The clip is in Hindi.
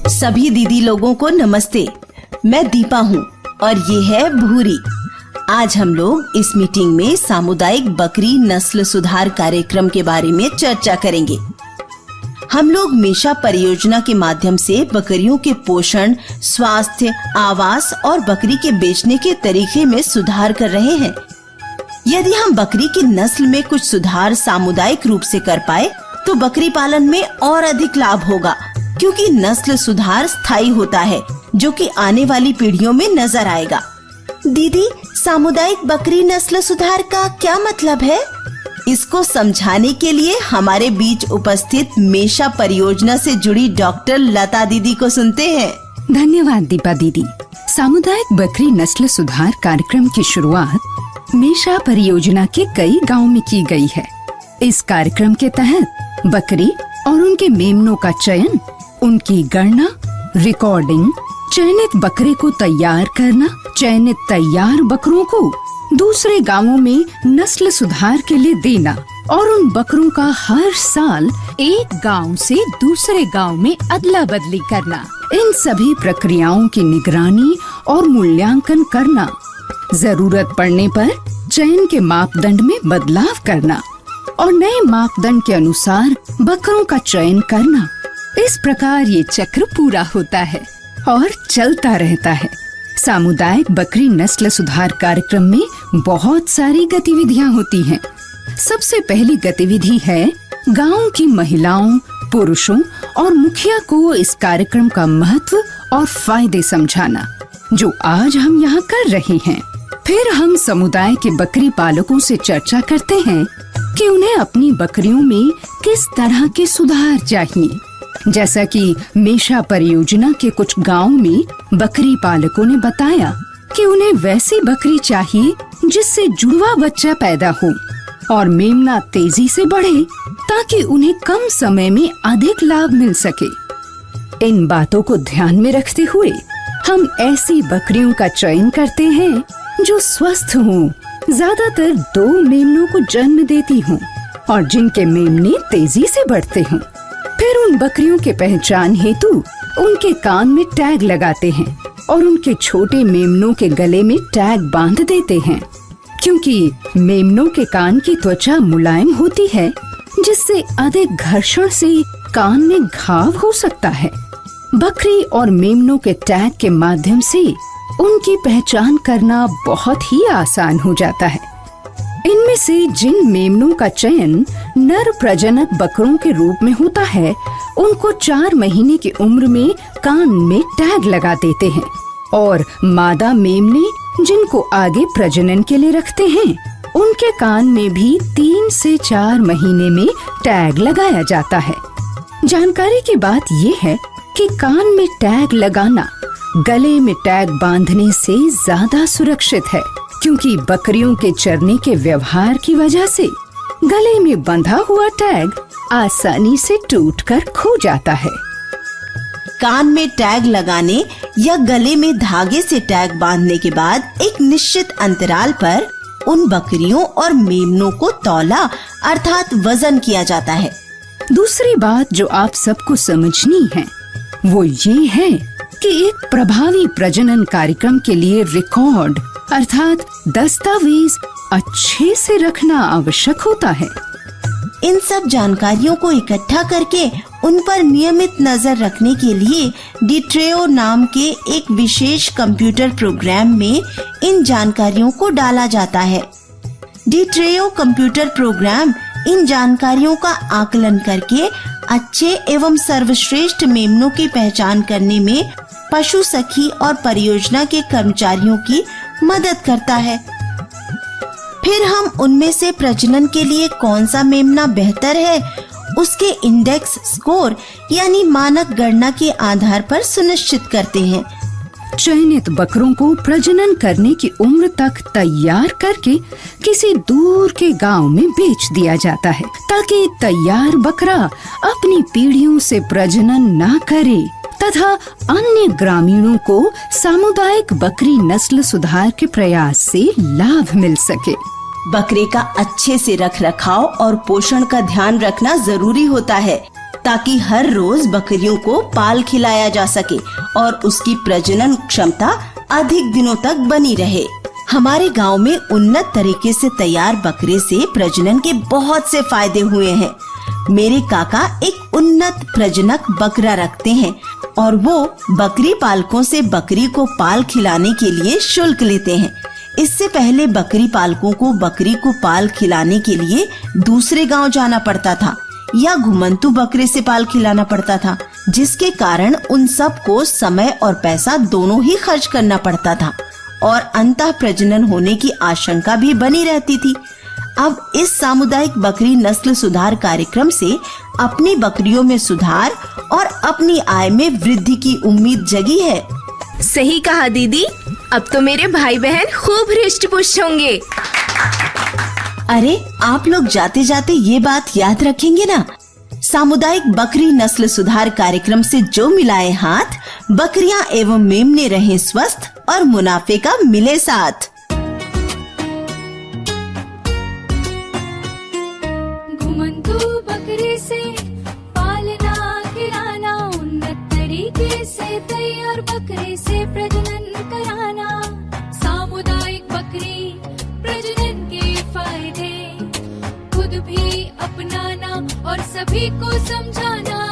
सभी दीदी लोगों को नमस्ते। मैं दीपा हूँ और ये है भूरी। आज हम लोग इस मीटिंग में सामुदायिक बकरी नस्ल सुधार कार्यक्रम के बारे में चर्चा करेंगे। हम लोग मेशा परियोजना के माध्यम से बकरियों के पोषण, स्वास्थ्य, आवास और बकरी के बेचने के तरीके में सुधार कर रहे हैं। यदि हम बकरी की नस्ल में कुछ सुधार सामुदायिक रूप से कर पाए तो बकरी पालन में और अधिक लाभ होगा, क्योंकि नस्ल सुधार स्थायी होता है जो कि आने वाली पीढ़ियों में नजर आएगा। दीदी, सामुदायिक बकरी नस्ल सुधार का क्या मतलब है? इसको समझाने के लिए हमारे बीच उपस्थित मेशा परियोजना से जुड़ी डॉक्टर लता दीदी को सुनते हैं। धन्यवाद दीपा दीदी। सामुदायिक बकरी नस्ल सुधार कार्यक्रम की शुरुआत मेशा परियोजना के कई गांवों में की गई है। इस कार्यक्रम के तहत बकरी और उनके मेमनों का चयन, उनकी गणना, रिकॉर्डिंग, चयनित बकरे को तैयार करना, चयनित तैयार बकरों को दूसरे गांवों में नस्ल सुधार के लिए देना और उन बकरों का हर साल एक गांव से दूसरे गांव में अदला बदली करना, इन सभी प्रक्रियाओं की निगरानी और मूल्यांकन करना, जरूरत पड़ने पर चयन के मापदंड में बदलाव करना और नए मापदंड के अनुसार बकरों का चयन करना। इस प्रकार ये चक्र पूरा होता है और चलता रहता है। सामुदायिक बकरी नस्ल सुधार कार्यक्रम में बहुत सारी गतिविधियां होती हैं। सबसे पहली गतिविधि है गांव की महिलाओं, पुरुषों और मुखिया को इस कार्यक्रम का महत्व और फायदे समझाना, जो आज हम यहाँ कर रहे हैं। फिर हम समुदाय के बकरी पालकों से चर्चा करते हैं कि उन्हें अपनी बकरियों में किस तरह के सुधार चाहिए। जैसा कि मेशा परियोजना के कुछ गांवों में बकरी पालकों ने बताया कि उन्हें वैसी बकरी चाहिए जिससे जुड़वा बच्चा पैदा हो और मेमना तेजी से बढ़े, ताकि उन्हें कम समय में अधिक लाभ मिल सके। इन बातों को ध्यान में रखते हुए हम ऐसी बकरियों का चयन करते हैं जो स्वस्थ हों, ज्यादातर 2 मेमनों को जन्म देती हों और जिनके मेमने तेजी से बढ़ते हों। फिर उन बकरियों के पहचान हेतु उनके कान में टैग लगाते हैं और उनके छोटे मेमनों के गले में टैग बांध देते हैं, क्योंकि मेमनों के कान की त्वचा मुलायम होती है, जिससे अधिक घर्षण से कान में घाव हो सकता है। बकरी और मेमनों के टैग के माध्यम से उनकी पहचान करना बहुत ही आसान हो जाता है। इनमें से जिन मेमनों का चयन नर प्रजनक बकरों के रूप में होता है, उनको 4 महीने की उम्र में कान में टैग लगा देते हैं और मादा मेमने जिनको आगे प्रजनन के लिए रखते हैं, उनके कान में भी 3 से 4 महीने में टैग लगाया जाता है। जानकारी की बात ये है कि कान में टैग लगाना गले में टैग बांधने से ज्यादा सुरक्षित है, क्योंकि बकरियों के चरने के व्यवहार की वजह से गले में बंधा हुआ टैग आसानी से टूटकर खो जाता है। कान में टैग लगाने या गले में धागे से टैग बांधने के बाद एक निश्चित अंतराल पर उन बकरियों और मेमनों को तौला अर्थात वजन किया जाता है। दूसरी बात जो आप सबको समझनी है वो ये है कि एक प्रभावी प्रजनन कार्यक्रम के लिए रिकॉर्ड अर्थात दस्तावेज अच्छे से रखना आवश्यक होता है। इन सब जानकारियों को इकट्ठा करके उन पर नियमित नजर रखने के लिए डिट्रेओ नाम के एक विशेष कंप्यूटर प्रोग्राम में इन जानकारियों को डाला जाता है। डिट्रेओ कंप्यूटर प्रोग्राम इन जानकारियों का आकलन करके अच्छे एवं सर्वश्रेष्ठ मेमनों की पहचान करने में पशु सखी और परियोजना के कर्मचारियों की मदद करता है। फिर हम उनमें से प्रजनन के लिए कौन सा मेमना बेहतर है, उसके इंडेक्स स्कोर यानी मानक गणना के आधार पर सुनिश्चित करते हैं। चयनित बकरों को प्रजनन करने की उम्र तक तैयार करके किसी दूर के गांव में बेच दिया जाता है, ताकि तैयार बकरा अपनी पीढ़ियों से प्रजनन न करे तथा अन्य ग्रामीणों को सामुदायिक बकरी नस्ल सुधार के प्रयास से लाभ मिल सके। बकरे का अच्छे से रख रखाव और पोषण का ध्यान रखना जरूरी होता है, ताकि हर रोज बकरियों को पाल खिलाया जा सके और उसकी प्रजनन क्षमता अधिक दिनों तक बनी रहे। हमारे गांव में उन्नत तरीके से तैयार बकरे से प्रजनन के बहुत से फायदे हुए हैं। मेरे काका एक उन्नत प्रजनक बकरा रखते हैं और वो बकरी पालकों से बकरी को पाल खिलाने के लिए शुल्क लेते हैं। इससे पहले बकरी पालकों को बकरी को पाल खिलाने के लिए दूसरे गांव जाना पड़ता था या घुमंतू बकरे से पाल खिलाना पड़ता था, जिसके कारण उन सब को समय और पैसा दोनों ही खर्च करना पड़ता था और अंतः प्रजनन होने की आशंका भी बनी रहती थी। अब इस सामुदायिक बकरी नस्ल सुधार कार्यक्रम से अपनी बकरियों में सुधार और अपनी आय में वृद्धि की उम्मीद जगी है। सही कहा दीदी, अब तो मेरे भाई बहन खूब हृष्ट पुष्ट होंगे। अरे आप लोग जाते जाते ये बात याद रखेंगे ना, सामुदायिक बकरी नस्ल सुधार कार्यक्रम से जो मिलाए हाथ, बकरियां एवं मेमने रहे स्वस्थ और मुनाफे का मिले साथ। घुमंतू बकरी से पालना खिलाना, उन्नत तरीके से तैयार बकरे से प्रजनन कराना, सामुदायिक बकरी प्रजनन के फायदे खुद भी अपनाना और सभी को समझाना।